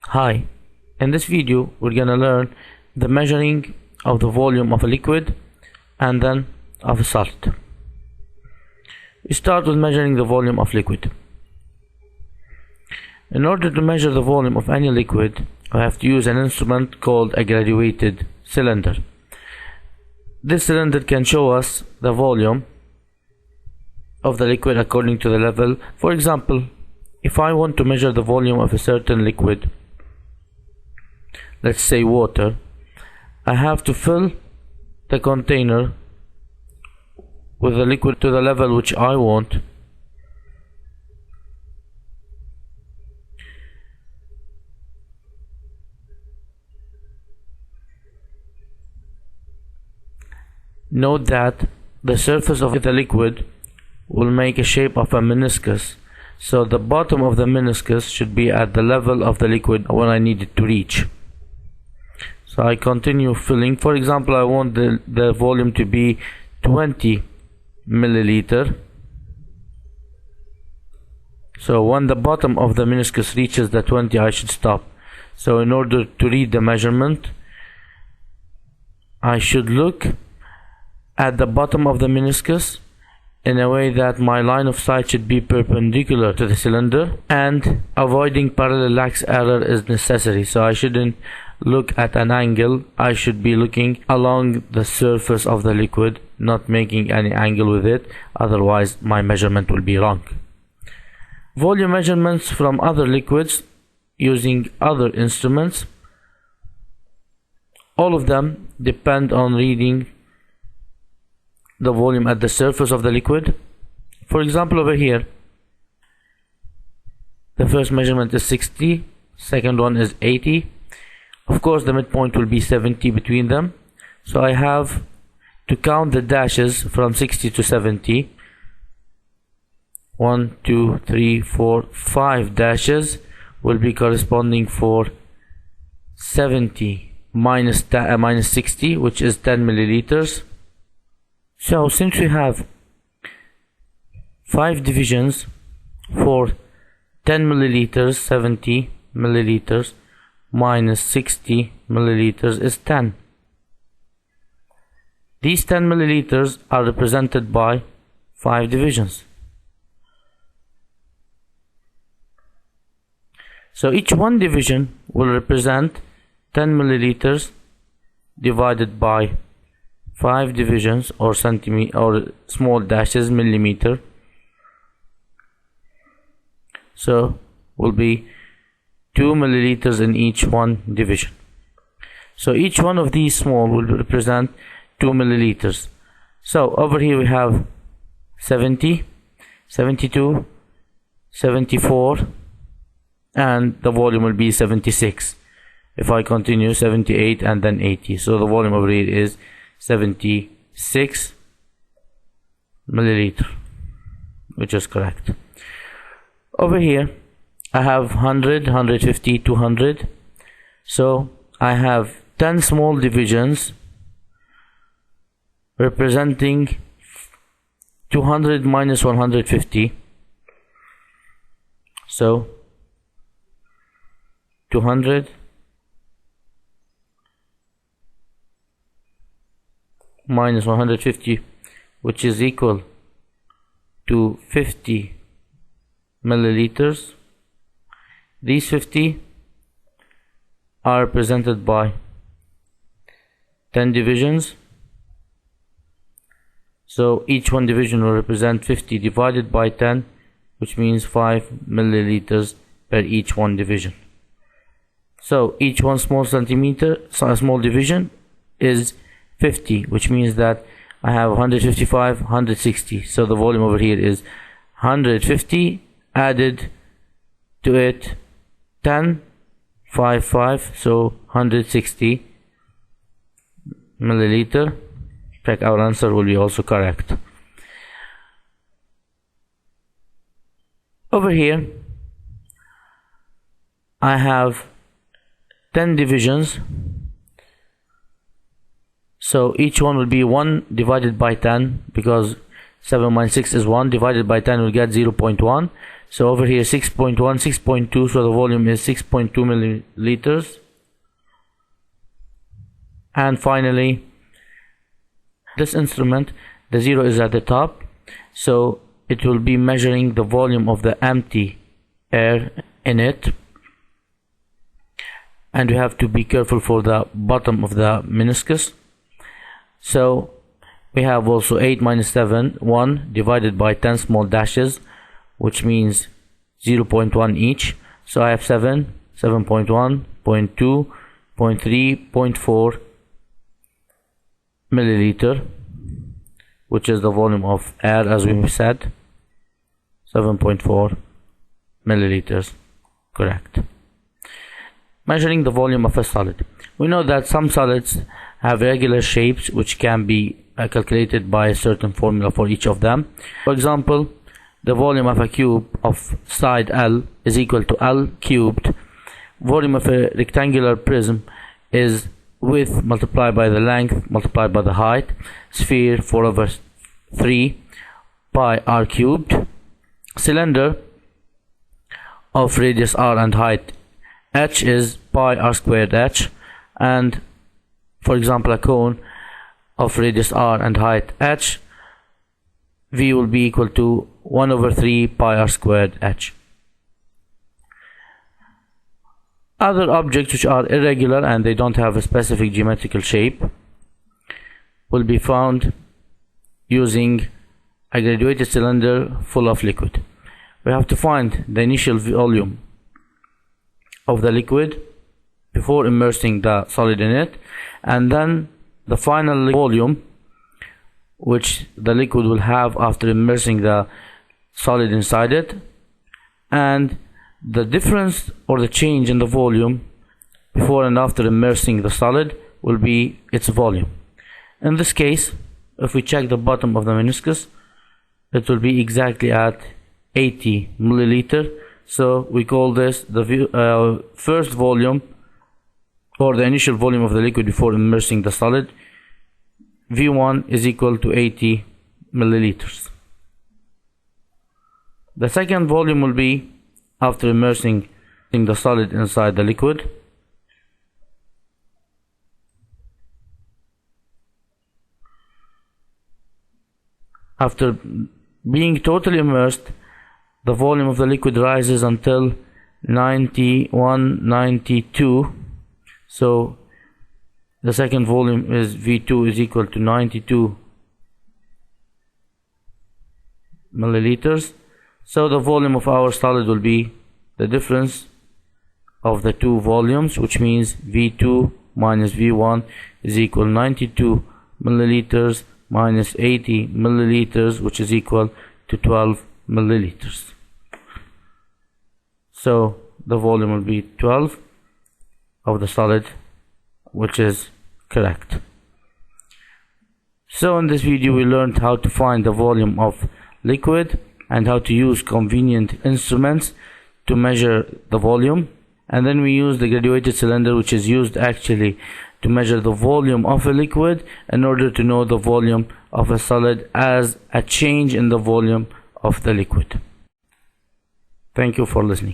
Hi, in this video we're gonna learn the measuring of the volume of a liquid and then of a solid. We start with measuring the volume of liquid. In order to measure the volume of any liquid, we have to use an instrument called a graduated cylinder. This cylinder can show us the volume of the liquid according to the level. For example, if I want to measure the volume of a certain liquid, let's say water, I have to fill the container with the liquid to the level which I want. Note that the surface of the liquid will make a shape of a meniscus, so the bottom of the meniscus should be at the level of the liquid when I need it to reach. So I continue filling. For example, I want the volume to be 20 milliliter. So when the bottom of the meniscus reaches the 20, I should stop. So in order to read the measurement, I should look at the bottom of the meniscus in a way that my line of sight should be perpendicular to the cylinder, and avoiding parallax error is necessary. So I shouldn't look at an angle, I should be looking along the surface of the liquid, not making any angle with it, otherwise my measurement will be wrong. Volume measurements from other liquids using other instruments, all of them depend on reading the volume at the surface of the liquid. For example, over here the first measurement is 60, second one is 80. Of course the midpoint will be 70 between them, so I have to count the dashes from 60 to 70. 1, 2, 3, 4, 5 dashes will be corresponding for 70 minus 60, which is 10 milliliters. So since we have 5 divisions for 10 milliliters, 70 milliliters minus 60 milliliters is 10. These 10 milliliters are represented by 5 divisions. So each one division will represent 10 milliliters divided by 5 divisions, or centimeter, or small dashes, millimeter. So will be 2 milliliters in each one division. So each one of these small will represent 2 milliliters. So over here we have 70, 72, 74, and the volume will be 76. If I continue, 78 and then 80. So the volume over here is 76 milliliter, which is correct. Over here I have 100, 150, 200. So I have 10 small divisions representing 200 minus 150. So 200 minus 150, which is equal to 50 milliliters. These 50 are represented by 10 divisions. So each one division will represent 50 divided by 10, which means 5 milliliters per each one division. So each one small division is 50, which means that I have 155, 160. So the volume over here is 150 added to it 10, 5, 5, so 160 milliliter. Check, our answer will be also correct. Over here I have 10 divisions. So each one will be 1 divided by 10, because 7 minus 6 is 1, divided by 10 will get 0.1. So over here 6.1, 6.2, so the volume is 6.2 milliliters. And finally, this instrument, the 0 is at the top, so it will be measuring the volume of the empty air in it. And we have to be careful for the bottom of the meniscus. So we have also 8 minus 7, 1 divided by 10 small dashes, which means 0.1 each. So I have 7, 7.1, 0.2, 0.3, 0.4 milliliter, which is the volume of air, as we said. 7.4 milliliters, correct. Measuring the volume of a solid. We know that some solids have regular shapes which can be calculated by a certain formula for each of them. For example, the volume of a cube of side L is equal to L cubed. Volume of a rectangular prism is width multiplied by the length multiplied by the height. Sphere 4/3 pi r cubed. Cylinder of radius r and height h is pi r squared h. And for example, a cone of radius r and height h, v will be equal to 1/3 pi r squared h. Other objects which are irregular and they don't have a specific geometrical shape will be found using a graduated cylinder full of liquid. We have to find the initial volume of the liquid before immersing the solid in it, and then the final volume which the liquid will have after immersing the solid inside it, and the difference or the change in the volume before and after immersing the solid will be its volume. In this case, if we check the bottom of the meniscus, it will be exactly at 80 milliliter. So we call this the first volume, or the initial volume of the liquid before immersing the solid. V1 is equal to 80 milliliters. The second volume will be after immersing the solid inside the liquid. After being totally immersed, the volume of the liquid rises until 91, 92. So the second volume is V2 is equal to 92 milliliters. So the volume of our solid will be the difference of the two volumes, which means V2 minus V1 is equal 92 milliliters minus 80 milliliters, which is equal to 12 milliliters. So the volume will be 12 of the solid, which is correct. So in this video we learned how to find the volume of liquid and how to use convenient instruments to measure the volume, and then we use the graduated cylinder, which is used actually to measure the volume of a liquid in order to know the volume of a solid as a change in the volume of the liquid. Thank you for listening.